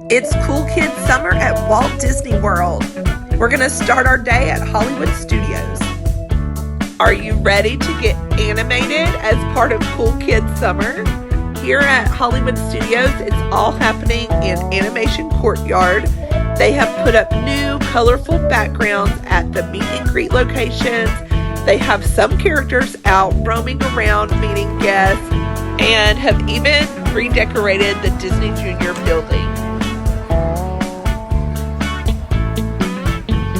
It's Cool Kids Summer at Walt Disney World. We're going to start our day at Hollywood Studios. Are you ready to get animated as part of Cool Kids Summer? Here at Hollywood Studios, it's all happening in Animation Courtyard. They have put up new, colorful backgrounds at the meet and greet locations. They have some characters out roaming around meeting guests and have even redecorated the Disney Junior building.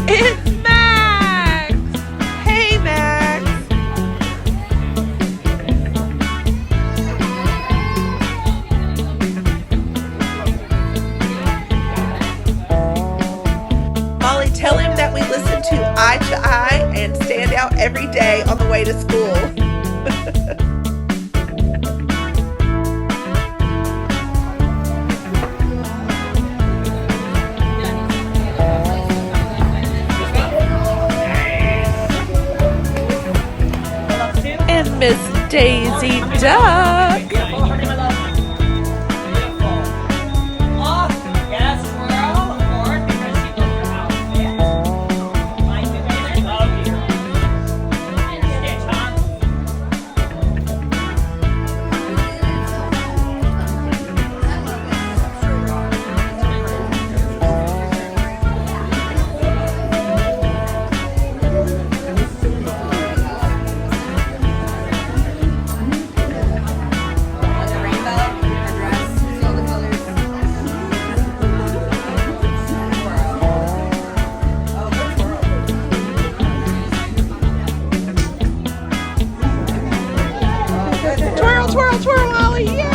It's Max! Hey, Max! Molly, tell him that we listen to Eye to Eye and stand out every day on the way to school. And Miss Daisy Duck. Twirl, twirl, twirl, Molly, yeah!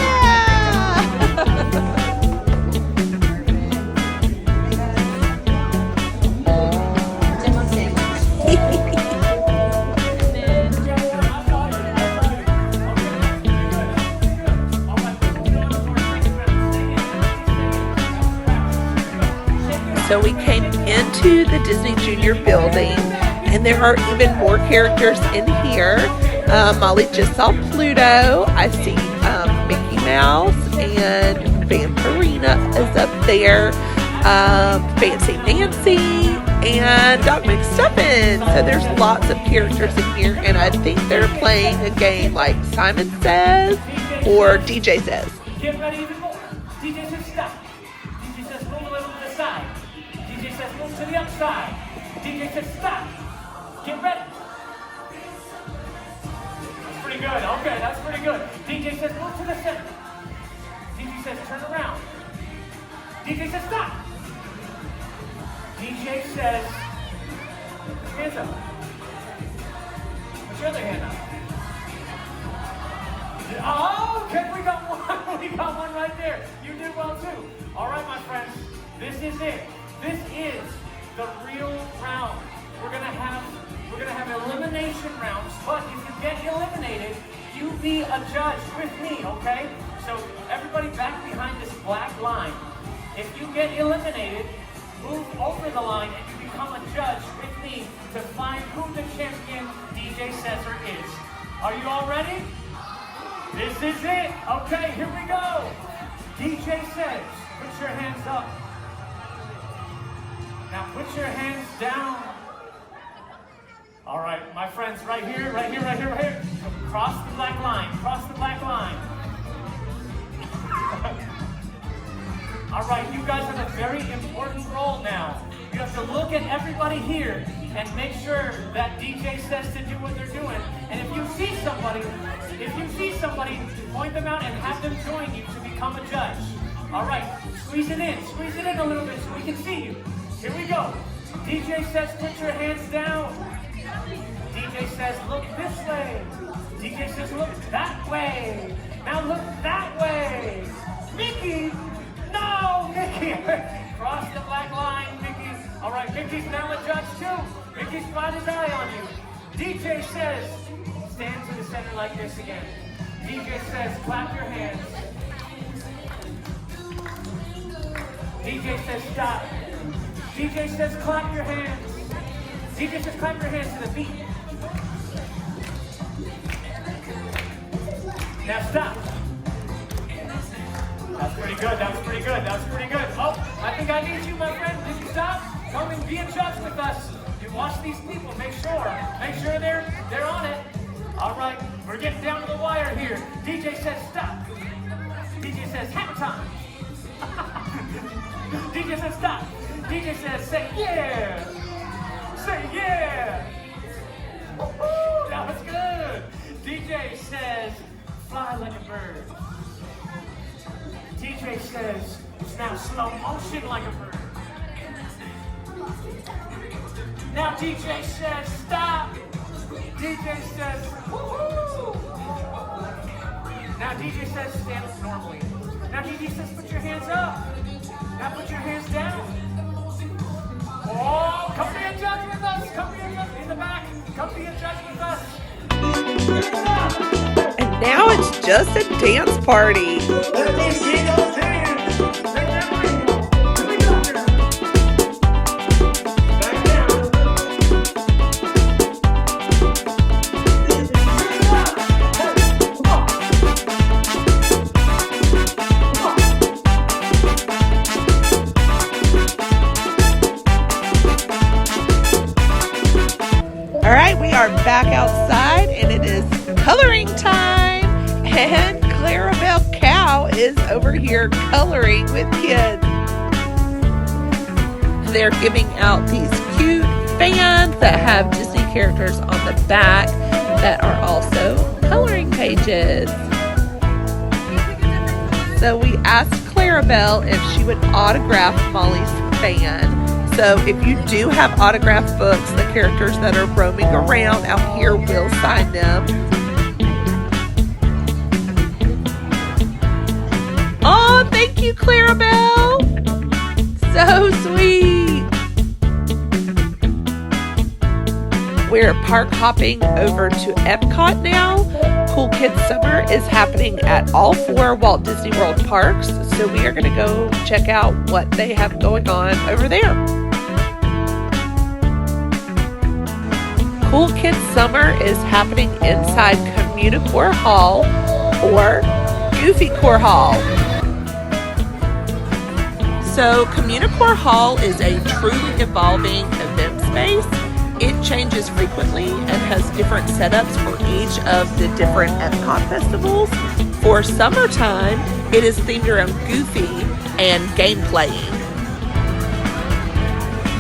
So we came into the Disney Junior building, and there are even more characters in here. Molly just saw Pluto. I see Mickey Mouse, and Vampirina is up there. Fancy Nancy, and Doc McStuffin. So there's lots of characters in here, and I think they're playing a game like Simon Says or DJ Says. Get ready to move. DJ says stop. DJ says move a little to the side. DJ says move to the upside. DJ says stop. Get ready. That's pretty good. Okay, that's pretty good. DJ says move to the center. DJ says turn around. DJ says stop. DJ says hands up. Put your other hand up. Oh, okay, we got one. We got one right there. You did well too. All right, my friends, this is it. This is the real round. We're gonna have elimination rounds, but if you get eliminated, you be a judge with me, okay? So everybody back behind this black line. If you get eliminated, move over the line and you become a judge with me to find who the champion DJ Cesar is. Are you all ready? This is it. Okay, here we go. DJ says, put your hands up. Now put your hands down. All right, my friends, right here, right here, right here, right here. Cross the black line, cross the black line. All right, you guys have a very important role now. You have to look at everybody here and make sure that DJ says to do what they're doing. And if you see somebody, point them out and have them join you to become a judge. All right, squeeze it in a little bit so we can see you. Here we go. DJ says, put your hands down. DJ says, look this way. DJ says, look that way. Now look that way. Mickey, no, Mickey. Cross the black line, Mickey. All right, Mickey's now a judge too. Mickey's got his eye on you. DJ says, stand to the center like this again. DJ says, clap your hands. DJ says, stop. DJ says, clap your hands. DJ says, clap your hands to the beat. Now stop. That's pretty good. That was pretty good. That was pretty good. Oh. think I need you, my friend. Did you stop? Come and be in judge with us. You watch these people. Make sure they're on it. All right, we're getting down to the wire here. DJ says stop. DJ says hammer time. DJ says stop. DJ says say yeah. Say yeah. Woo-hoo, that was good. DJ says fly like a bird. DJ says it's now slow motion like a bird. Now DJ says stop. DJ says woo-hoo. Now DJ says stand up normally. Now DJ says put your hands up. Now put your hands down. Oh, come be a judge with us. Come be a judge in the back. Come be a judge with us. And now it's just a dance party. Let me see those hands. Here we go. Back down. All right, we are back outside and it is coloring time. And Clarabelle Cow is over here coloring with kids. They're giving out these cute fans that have Disney characters on the back that are also coloring pages. So we asked Clarabelle if she would autograph Molly's fan. So if you do have autographed books, the characters that are roaming around out here will sign them. Oh, thank you, Clarabelle. So sweet. We're park hopping over to Epcot now. Cool Kids Summer is happening at all 4 Walt Disney World parks. So we are going to go check out what they have going on over there. Cool Kids Summer is happening inside CommuniCore Hall or GoofyCore Hall. So CommuniCore Hall is a truly evolving event space. It changes frequently and has different setups for each of the different Epcot festivals. For summertime, it is themed around Goofy and game playing.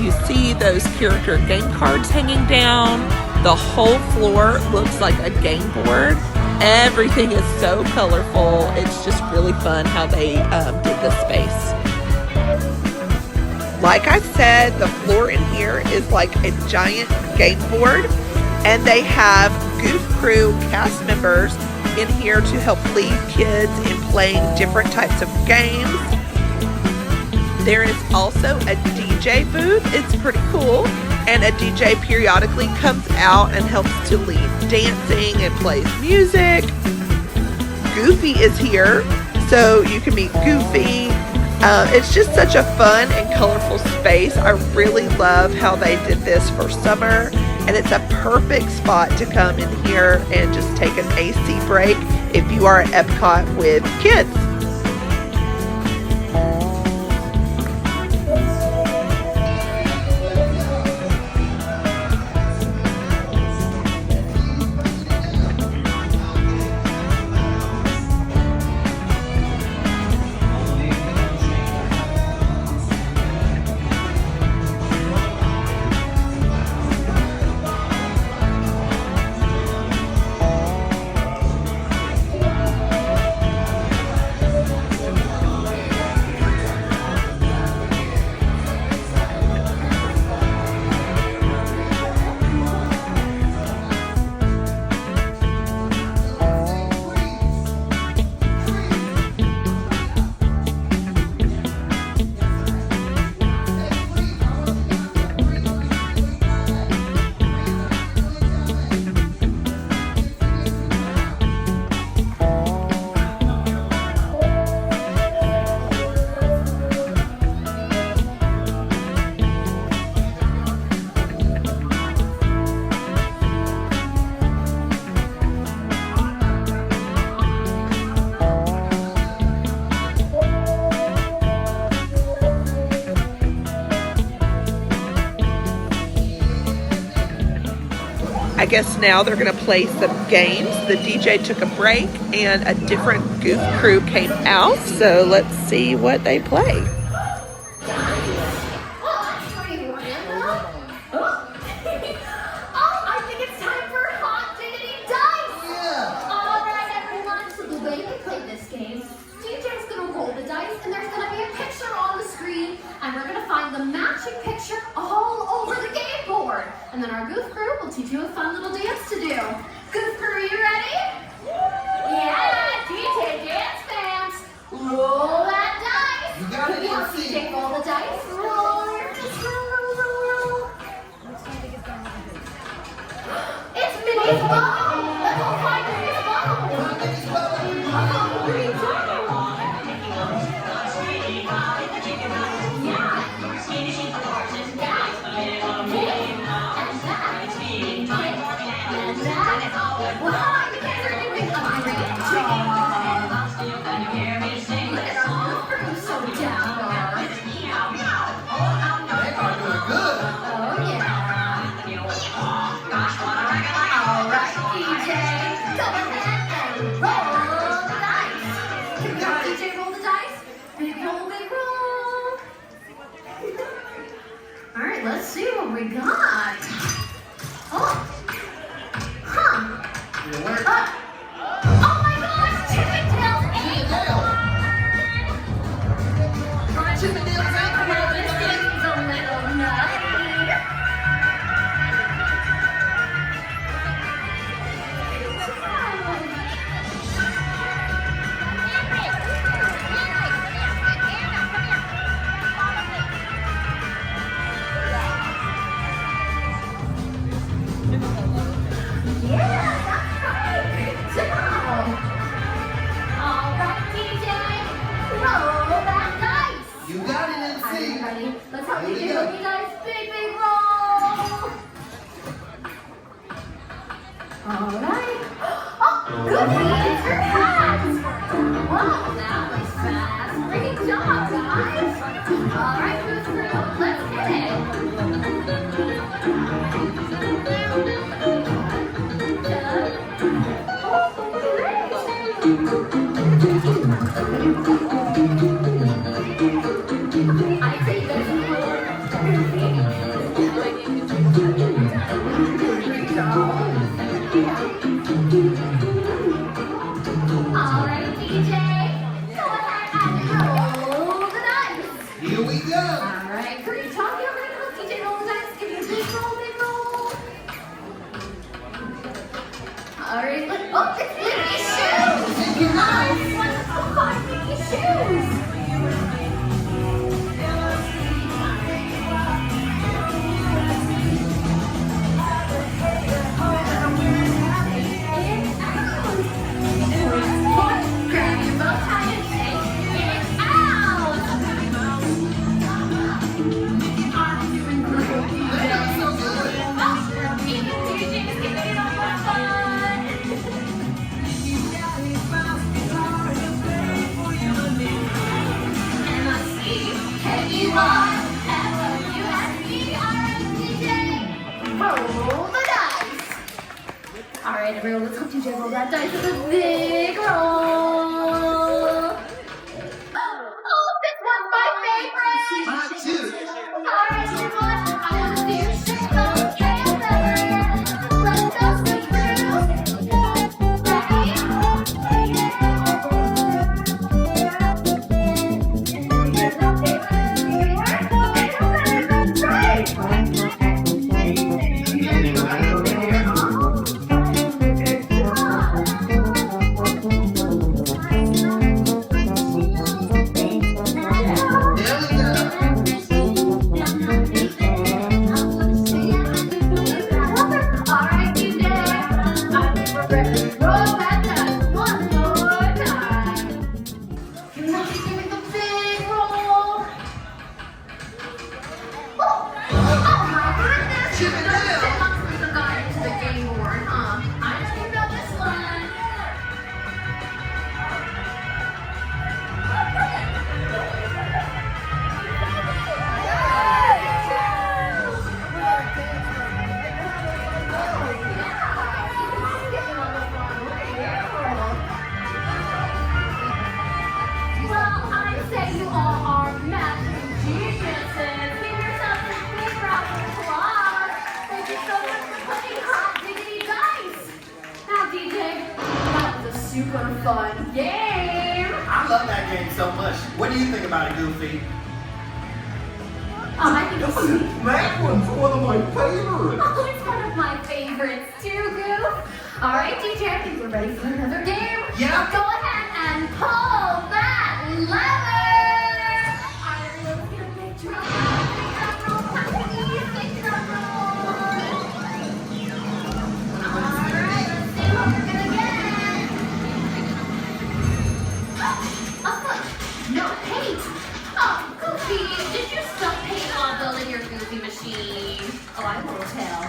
You see those character game cards hanging down. The whole floor looks like a game board. Everything is so colorful. It's just really fun how they did this space. Like I said, the floor in here is like a giant game board, and they have Goof Crew cast members in here to help lead kids in playing different types of games. There is also a DJ booth. It's pretty cool. And a DJ periodically comes out and helps to lead dancing and plays music. Goofy is here, so you can meet Goofy. It's just such a fun and colorful space. I really love how they did this for summer, and it's a perfect spot to come in here and just take an AC break if you are at Epcot with kids. I guess now they're going to play some games. The DJ took a break and a different Goof Crew came out. So let's see what they play. I think it's time for Hot Diggity Dice! Yeah! Alright everyone, so the way we play this game, DJ's gonna roll the dice and there's gonna be a picture on the screen and we're gonna find the matching picture all over the game board. And then our Goof Crew will teach you a fun little dance to do. Goof Crew, are you ready? Yeah! DJ dance fans! Roll that dice! You got it, MC! DJ, roll the dice. Roll your dice, roll. It's Minnie's bubble! Let's go find Minnie's bubble! Oh, what are you doing? Let's see what we got. Oh. Huh. Oh my gosh, Chippendales acorn! Chippendales acorn! This is a little nutty. Let's help you do a nice big roll. All right. Oh, Goofy, it's your hat. Wow, that was fast. Great job, guys. All right, Goof Crew, let's hit it. I say this. Alright, DJ, go ahead and roll the dice. Here we go. Alright, great job. You're gonna help DJ roll the dice. Give me a big roll. Alright, oh, it's Mickey's shoes. Nice. Let's go find Mickey's shoes. Alright, everyone, let's help DJ roll that dice with a big roll. Oh, this one's my favorite! Mine too. Alright, everyone, I want to see your shake those hands. Let's go, Goof Crew. Ready? game so much. What do you think about it, Goofy? I think it's sweet. That one's one of my favorites. Oh, it's one of my favorites too, Goof. All right, DJ, I think we're ready for another game. Yeah. Go ahead and pull that lever. All right, everyone, let's get a big drum. Big drum roll, please. Big drum roll. All right, let's see what we're gonna get. A foot. No paint. Oh, Goofy, did you spill paint on building your Goofy machine? Oh, I won't tell.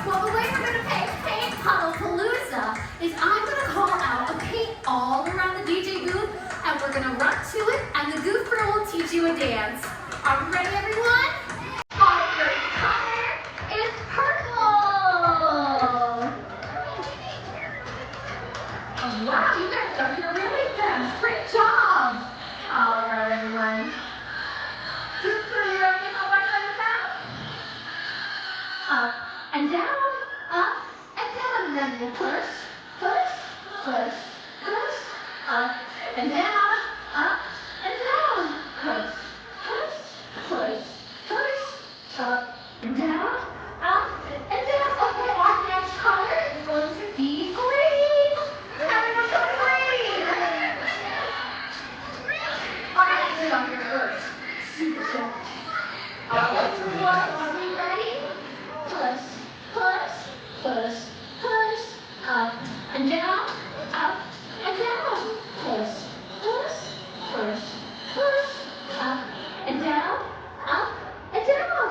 Well, the way we're gonna paint Puddle Palooza is I'm gonna call out a paint all around the DJ booth, and we're gonna run to it, and the Goof Crew will teach you a dance. Are we ready, everyone? Our first color is purple. Oh, wow, you guys are here really fast. Great job. All right, everyone. Goof Crew, you ready to know what I'm about? Up and down, up and down, and then you push, push, push, push, up and down, up and down, push, push, push, push, up and down, up and down. Okay, our next color is going to be green. Everyone go green. All right, sit on your first. Super soft. All right, everyone, are we ready? Push, push, push, push, up and down, up and down. Push, push, push, push, up and down, up and down.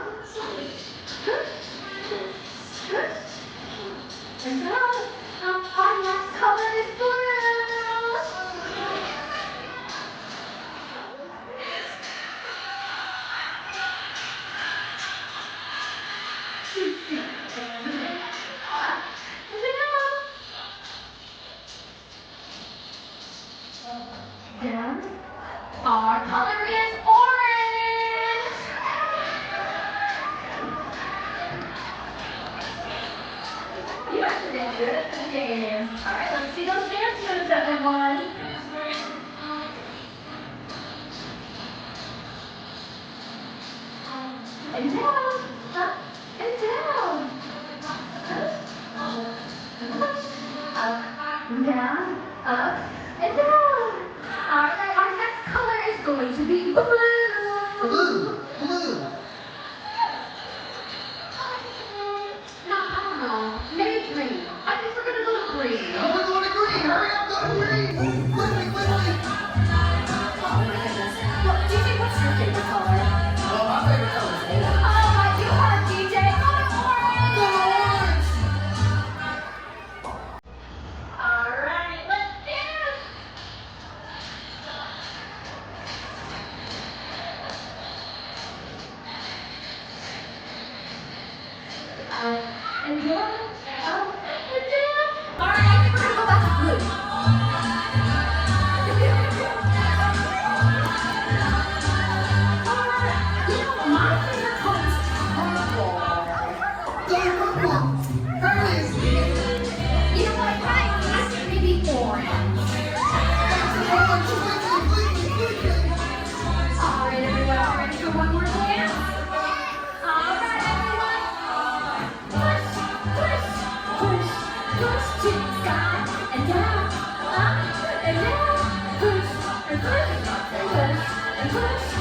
Push, push, and down. Our next color is blue. Down. Our color is orange. You guys are getting good at this game. All right, let's see those dance moves, everyone. And down, up and down. Up and down, up and down. All right, our next color is going to be blue. Blue, blue. No, I don't know. Maybe green. I think we're gonna go to green. Oh, we're going to green. Hurry up, go to green. Quickly, quickly. Oh my goodness. Well, DJ, what's your favorite color? Well, my favorite color is orange. Oh my, you heard DJ. Go to orange. Go orange. All right, let's dance. And down, up and down. All right, I think we're gonna go back to blue. All right, you know, my favorite color is purple. Go purple. Hurry. You know what, right? This is maybe orange. Orange, quickly, quickly, quickly. All right, everyone, all ready for one more dance? All right, everyone. Push, push, push, push to the sky and down, up and down. Push and push and push and push.